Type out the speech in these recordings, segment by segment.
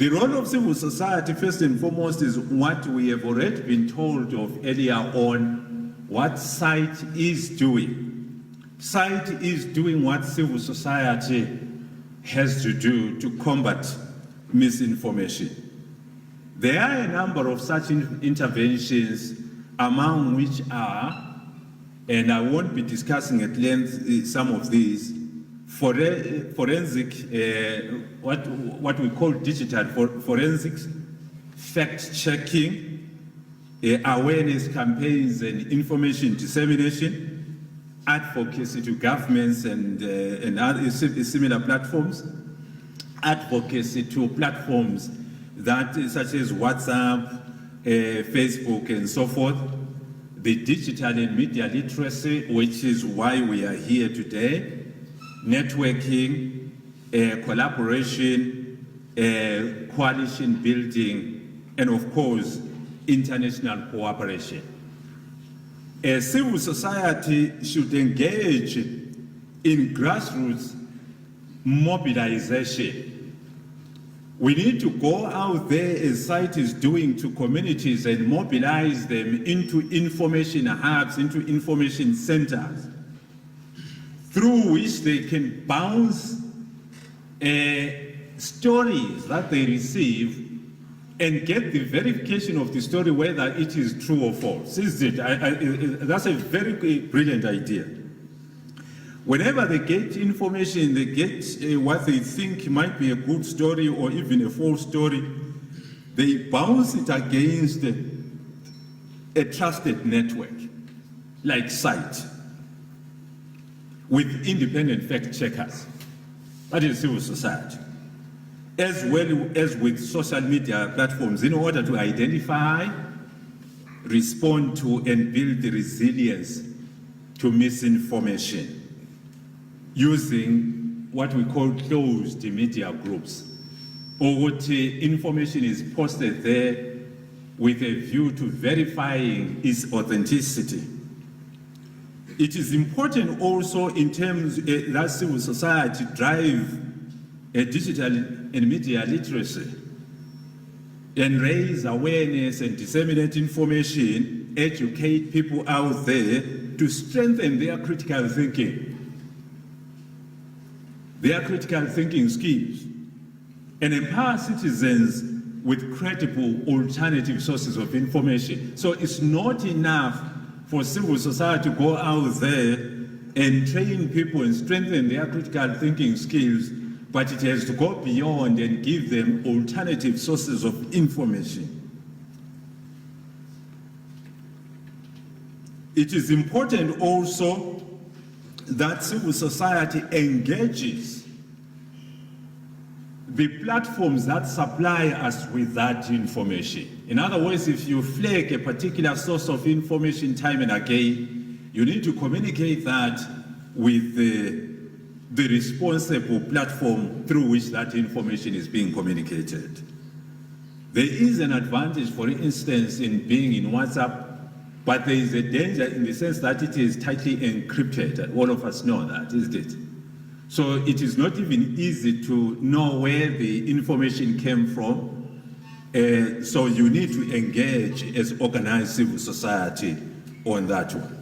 The role of civil society, first and foremost, is what we have already been told of earlier on, what SITE is doing. SITE is doing what civil society has to do to combat misinformation. There are a number of such interventions, among which are, and I won't be discussing at length some of these, forensic, what we call digital forensics, fact-checking, awareness campaigns and information dissemination, advocacy to governments and other similar platforms, advocacy to platforms that such as WhatsApp, Facebook, and so forth, the digital and media literacy, which is why we are here today, networking, collaboration, coalition building, and of course, international cooperation. Civil society should engage in grassroots mobilization. We need to go out there, as SITE is doing, to communities and mobilize them into information hubs, into information centers, through which they can bounce stories that they receive and get the verification of the story, whether it is true or false. That's a very brilliant idea. Whenever they get information, they get what they think might be a good story or even a false story, they bounce it against a trusted network like SITE with independent fact checkers. That is civil society, as well as with social media platforms, in order to identify, respond to, and build the resilience to misinformation, using what we call closed media groups, or what information is posted there with a view to verifying its authenticity. It is important also in terms that civil society drive a digital and media literacy and raise awareness and disseminate information, educate people out there to strengthen their critical thinking skills, and empower citizens with credible alternative sources of information. So it's not enough for civil society to go out there and train people and strengthen their critical thinking skills, but it has to go beyond and give them alternative sources of information. It is important also that civil society engages the platforms that supply us with that information. In other words, if you flag a particular source of information time and again, you need to communicate that with the responsible platform through which that information is being communicated. There is an advantage, for instance, in being in WhatsApp, but there is a danger in the sense that it is tightly encrypted. All of us know that, isn't it? So it is not even easy to know where the information came from. So you need to engage as organized civil society on that one.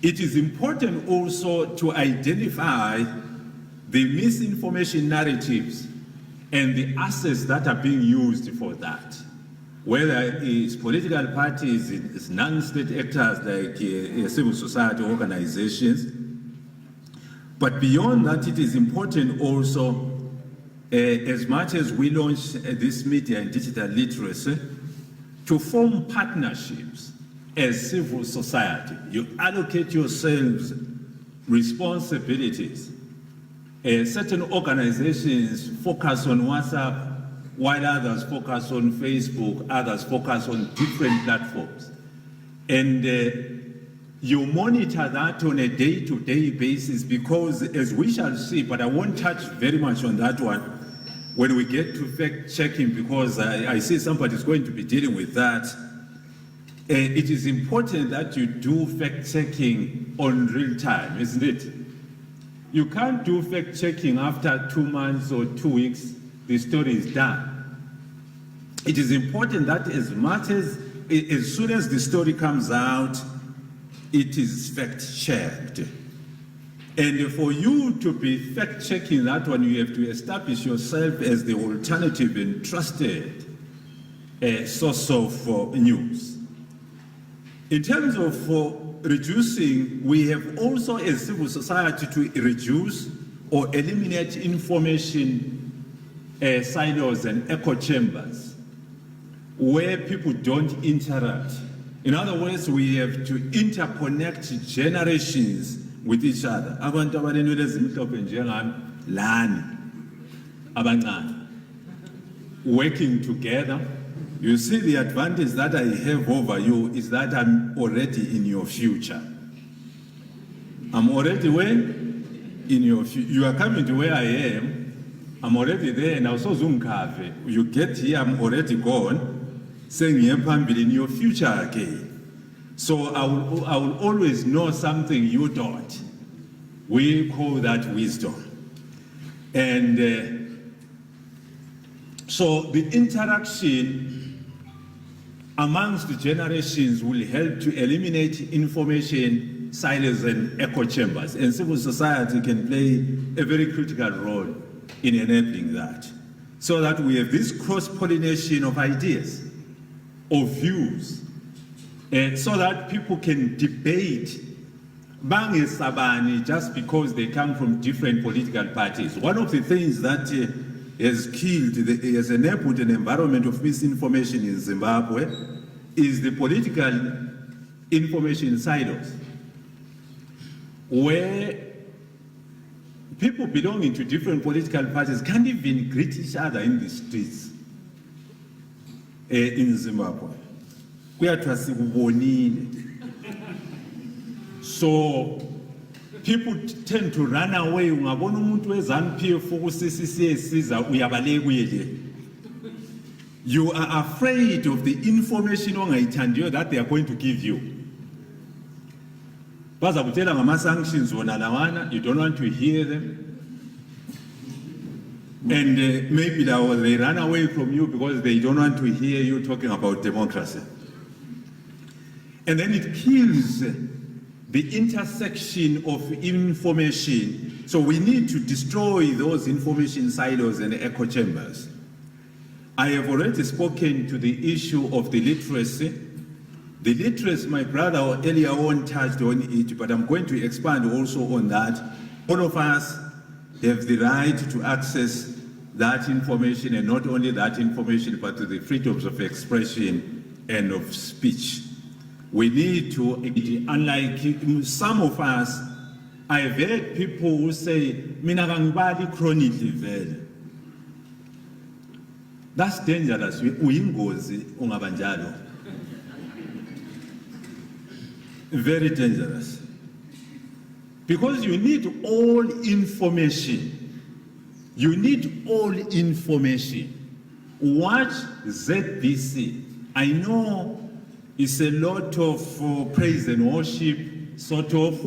It is important also to identify the misinformation narratives and the assets that are being used for that, whether it's political parties, it's non-state actors like civil society organizations. But beyond that, it is important also, as much as we launch this media and digital literacy, to form partnerships as civil society. You allocate yourselves responsibilities. Certain organizations focus on WhatsApp, while others focus on Facebook, others focus on different platforms. And you monitor that on a day-to-day basis, because as we shall see, but I won't touch very much on that one when we get to fact-checking, because I see somebody's going to be dealing with that. It is important that you do fact-checking on real time, isn't it? You can't do fact-checking after 2 months or 2 weeks the story is done. It is important that as soon as the story comes out, it is fact-checked. And for you to be fact-checking that one, you have to establish yourself as the alternative and trusted source of news. In terms of reducing, we have also as civil society to reduce or eliminate information silos and echo chambers where people don't interact. In other words, we have to interconnect generations with each other. Abantu abanenwele ezimhlophe njengami lani abancane, working together. You see, the advantage that I have over you is that I'm already in your future. I'm already where? In your future. You are coming to where I am. I'm already there. Now, so you get here, I'm already gone. Saying in your future again. So I will always know something you don't. We call that wisdom. And so the interaction amongst the generations will help to eliminate information silos and echo chambers. And civil society can play a very critical role in enabling that. So that we have this cross-pollination of ideas, of views, so that people can debate bangesabani just because they come from different political parties. One of the things that has enabled an environment of misinformation in Zimbabwe is the political information silos, where people belonging to different political parties can't even greet each other in the streets in Zimbabwe. So people tend to run away. You are afraid of the information that they are going to give you. Sanctions, you don't want to hear them. And maybe they run away from you because they don't want to hear you talking about democracy. And then it kills the intersection of information. So we need to destroy those information silos and echo chambers. I have already spoken to the issue of the literacy. The literacy, my brother earlier on touched on it, but I'm going to expand also on that. All of us have the right to access that information, and not only that information, but to the freedoms of expression and of speech. We need to, unlike some of us, I've heard people who say, "Mina ngibali chronically vele." That's dangerous. Uyingozi ungabanjalo. Very dangerous. Because you need all information. You need all information. Watch ZBC. I know it's a lot of praise and worship, sort of,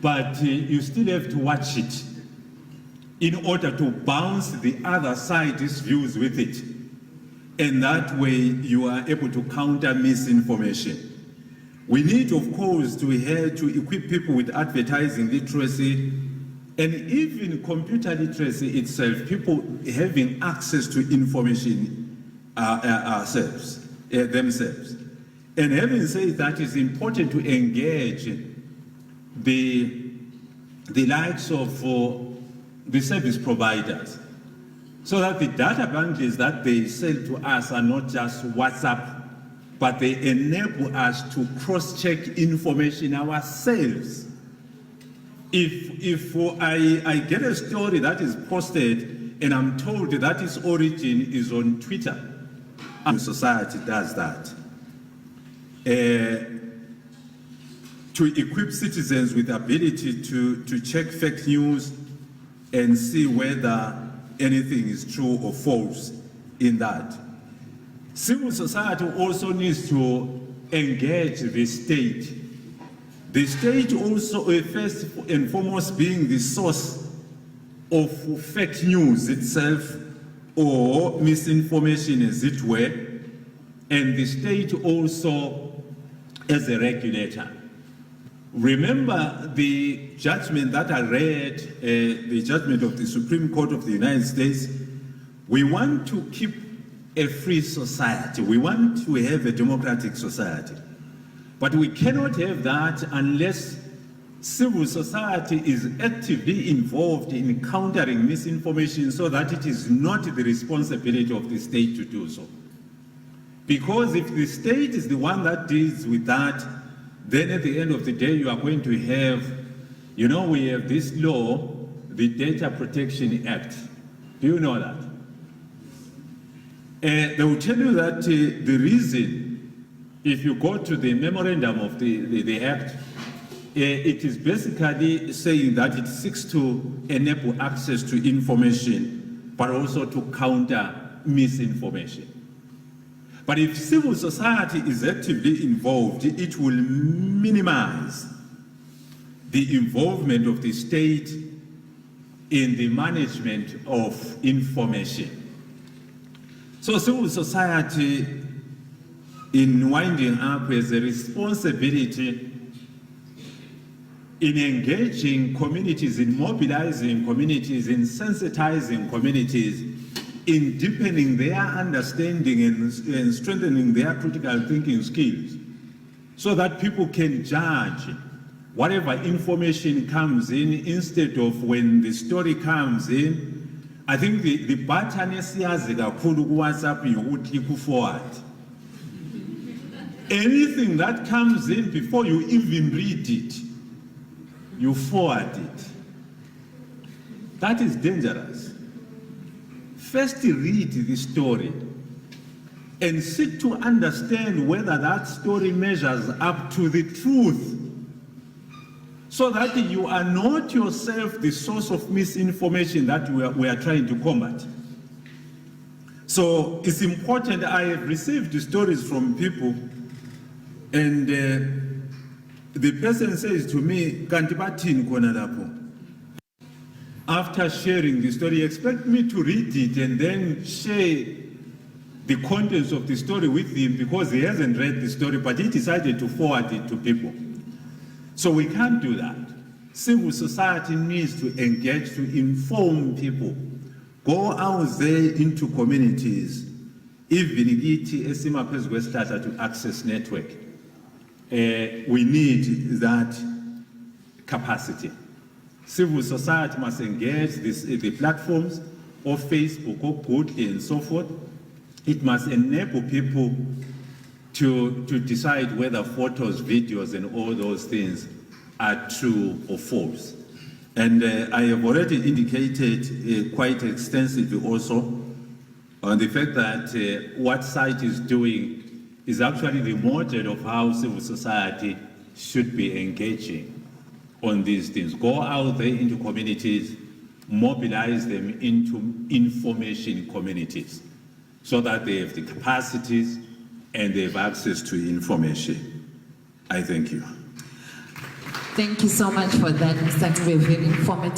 but you still have to watch it in order to bounce the other side's views with it. And that way you are able to counter misinformation. We need, of course, to equip people with advertising literacy, and even computer literacy itself, people having access to information themselves. And having said that, it's important to engage the likes of the service providers, so that the data bundles that they sell to us are not just WhatsApp, but they enable us to cross-check information ourselves. If I get a story that is posted and I'm told that its origin is on Twitter, and society does that. To equip citizens with the ability to check fake news and see whether anything is true or false in that. Civil society also needs to engage the state. The state also, first and foremost, being the source of fake news itself, or misinformation, as it were, and the state also as a regulator. Remember the judgment that I read, the judgment of the Supreme Court of the United States. We want to keep a free society. We want to have a democratic society. But we cannot have that unless civil society is actively involved in countering misinformation, so that it is not the responsibility of the state to do so. Because if the state is the one that deals with that, then at the end of the day, you are going to have, you know, we have this law, the Data Protection Act. Do you know that? They will tell you that the reason, if you go to the memorandum of the Act, it is basically saying that it seeks to enable access to information, but also to counter misinformation. But if civil society is actively involved, it will minimize the involvement of the state in the management of information. So civil society, in winding up, has a responsibility in engaging communities, in mobilizing communities, in sensitizing communities, in deepening their understanding and strengthening their critical thinking skills, so that people can judge whatever information comes in, instead of when the story comes in. I think the button esiyazi kakhulu ku-WhatsApp yokuthi ku-forward. Anything that comes in before you even read it, you forward it. That is dangerous. First read the story and seek to understand whether that story measures up to the truth, so that you are not yourself the source of misinformation that we are trying to combat. So it's important. I have received stories from people, and the person says to me, "Kanti bathini khona lapho?" After sharing the story, expect me to read it and then share the contents of the story with him, because he hasn't read the story, but he decided to forward it to people. So we can't do that. Civil society needs to engage, to inform people. Go out there into communities. Even kithi esima phezu kwesihlahla to access network. We need that capacity. Civil society must engage the platforms of Facebook, or Google, and so forth. It must enable people to decide whether photos, videos, and all those things are true or false. And I have already indicated quite extensively also on the fact that what SITE is doing is actually the model of how civil society should be engaging on these things. Go out there into communities, mobilize them into information communities, so that they have the capacities and they have access to information. I thank you. Thank you so much for that, Mr. Ngwe. Very informative.